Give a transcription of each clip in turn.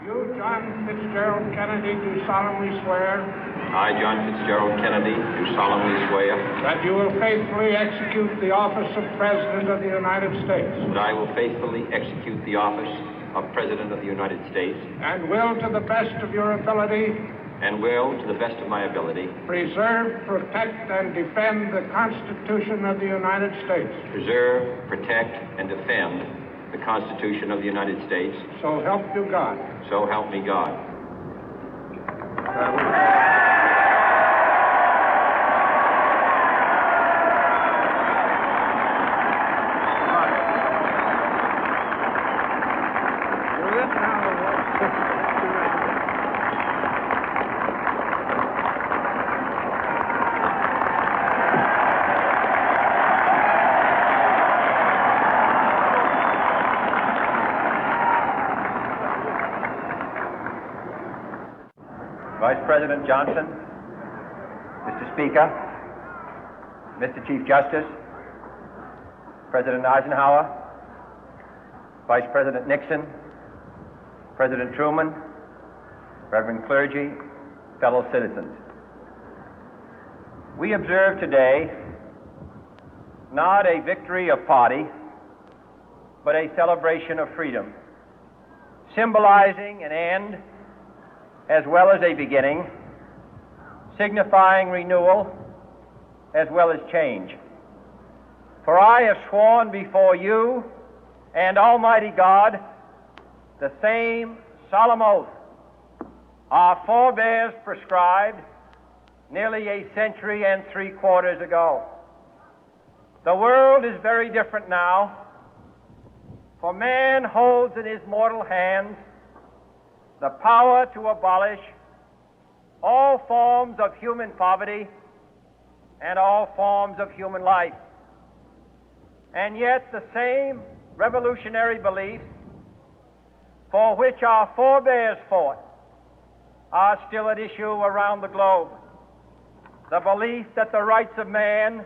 You, John Fitzgerald Kennedy, do solemnly swear I, John Fitzgerald Kennedy, do solemnly swear that you will faithfully execute the office of President of the United States that I will faithfully execute the office of President of the United States and will, to the best of your ability, and will, to the best of my ability, preserve, protect, and defend the Constitution of the United States. preserve, protect, and defend the Constitution of the United States. So help you God. So help me God. Vice President Johnson, Mr. Speaker, Mr. Chief Justice, President Eisenhower, Vice President Nixon, President Truman, Reverend clergy, fellow citizens. We observe today not a victory of party, but a celebration of freedom, symbolizing an end as well as a beginning, signifying renewal as well as change. For I have sworn before you and Almighty God the same solemn oath our forebears prescribed nearly a century and 3/4 ago. The world is very different now, for man holds in his mortal hands the power to abolish all forms of human poverty and all forms of human life. And yet the same revolutionary beliefs for which our forebears fought are still at issue around the globe. The belief that the rights of man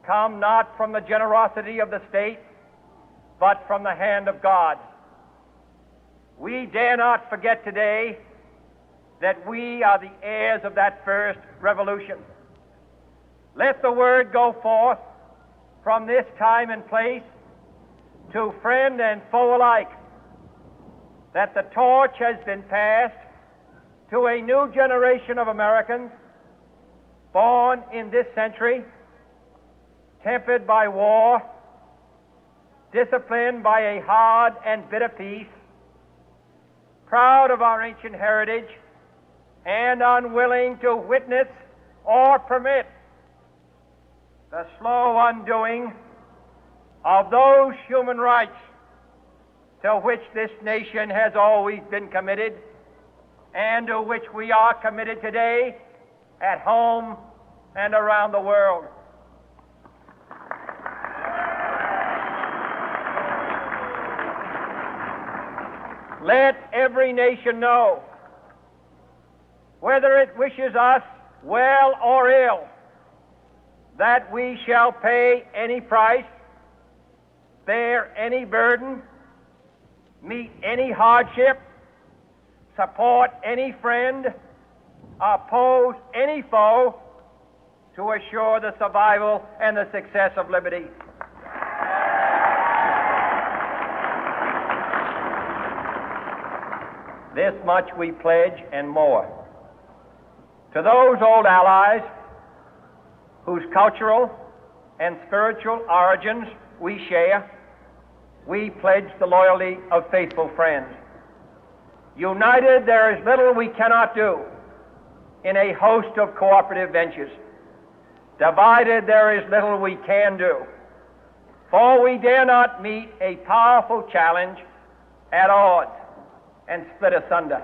come not from the generosity of the state, but from the hand of God. We dare not forget today that we are the heirs of that first revolution. Let the word go forth from this time and place to friend and foe alike that the torch has been passed to a new generation of Americans born in this century, tempered by war, disciplined by a hard and bitter peace, proud of our ancient heritage, and unwilling to witness or permit the slow undoing of those human rights to which this nation has always been committed and to which we are committed today at home and around the world. Let every nation know, whether it wishes us well or ill, that we shall pay any price, bear any burden, meet any hardship, support any friend, oppose any foe to assure the survival and the success of liberty. This much we pledge and more. To those old allies whose cultural and spiritual origins we share, we pledge the loyalty of faithful friends. United, there is little we cannot do in a host of cooperative ventures. Divided, there is little we can do, for we dare not meet a powerful challenge at odds and split asunder.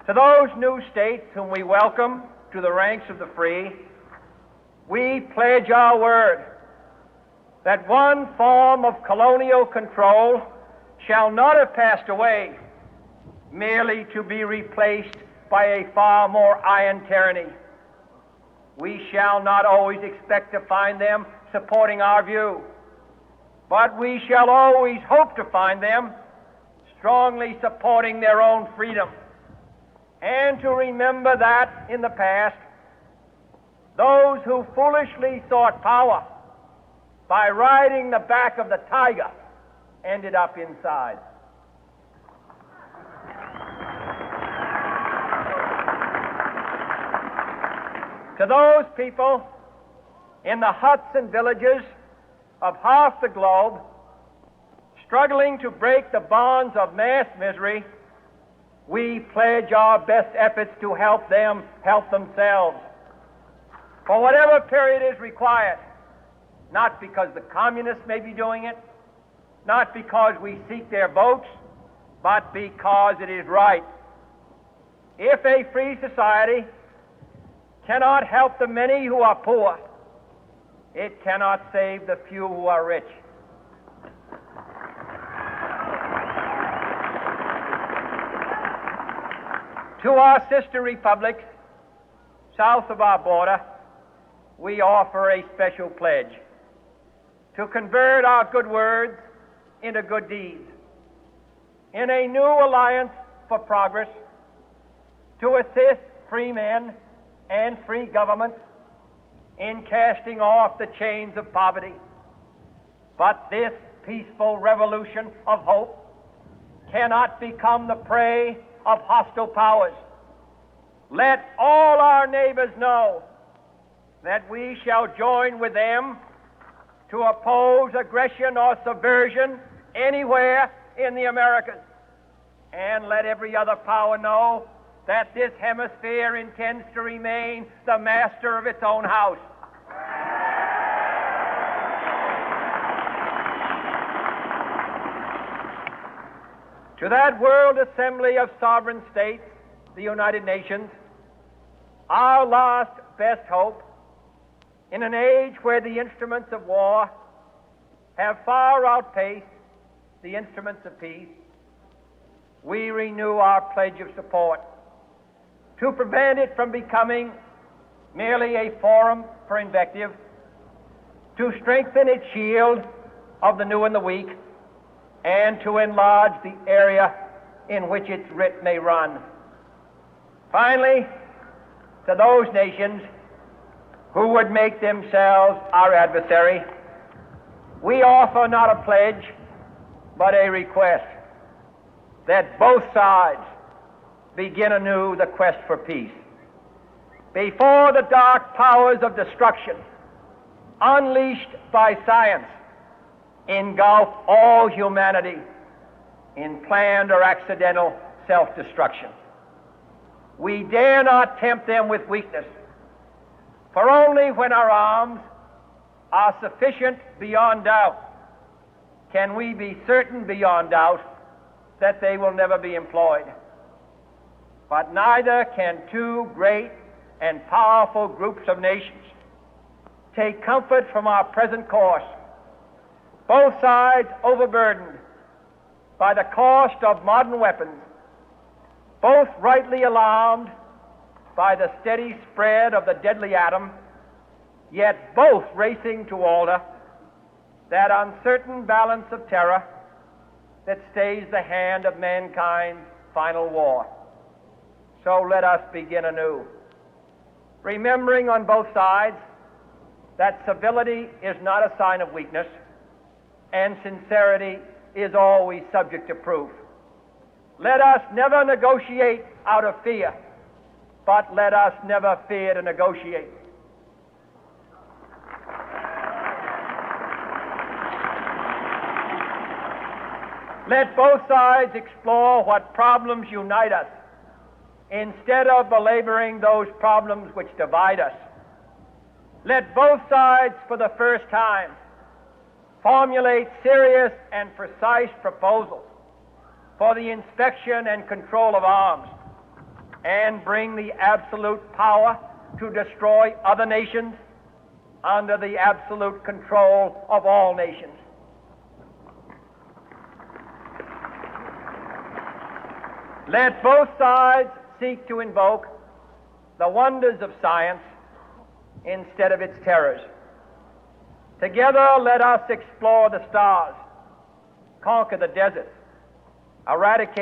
To those new states whom we welcome to the ranks of the free, we pledge our word that one form of colonial control shall not have passed away, merely to be replaced by a far more iron tyranny. We shall not always expect to find them supporting our view, but we shall always hope to find them strongly supporting their own freedom, and to remember that in the past, those who foolishly sought power by riding the back of the tiger ended up inside. To those people in the huts and villages of half the globe struggling to break the bonds of mass misery, we pledge our best efforts to help them help themselves for whatever period is required, not because the communists may be doing it, not because we seek their votes, but because it is right. If a free society cannot help the many who are poor, it cannot save the few who are rich. To our sister republics south of our border, we offer a special pledge to convert our good words into good deeds, in a new alliance for progress, to assist free men and free governments in casting off the chains of poverty. But this peaceful revolution of hope cannot become the prey of hostile powers. Let all our neighbors know that we shall join with them to oppose aggression or subversion anywhere in the Americas. And let every other power know that this hemisphere intends to remain the master of its own house. To that World Assembly of Sovereign States, the United Nations, our last best hope, in an age where the instruments of war have far outpaced the instruments of peace, we renew our pledge of support to prevent it from becoming merely a forum for invective, to strengthen its shield of the new and the weak, and to enlarge the area in which its writ may run. Finally, to those nations who would make themselves our adversary, we offer not a pledge, but a request that both sides begin anew the quest for peace. Before the dark powers of destruction, unleashed by science, engulf all humanity in planned or accidental self-destruction, we dare not tempt them with weakness, for only when our arms are sufficient beyond doubt can we be certain beyond doubt that they will never be employed. But neither can two great and powerful groups of nations take comfort from our present course, both sides overburdened by the cost of modern weapons, both rightly alarmed by the steady spread of the deadly atom, yet both racing to alter that uncertain balance of terror that stays the hand of mankind's final war. So let us begin anew, remembering on both sides that civility is not a sign of weakness, and sincerity is always subject to proof. Let us never negotiate out of fear, but let us never fear to negotiate. Let both sides explore what problems unite us, instead of belaboring those problems which divide us. Let both sides, for the first time, formulate serious and precise proposals for the inspection and control of arms, and bring the absolute power to destroy other nations under the absolute control of all nations. Let both sides seek to invoke the wonders of science instead of its terrors. Together, let us explore the stars, conquer the deserts, eradicate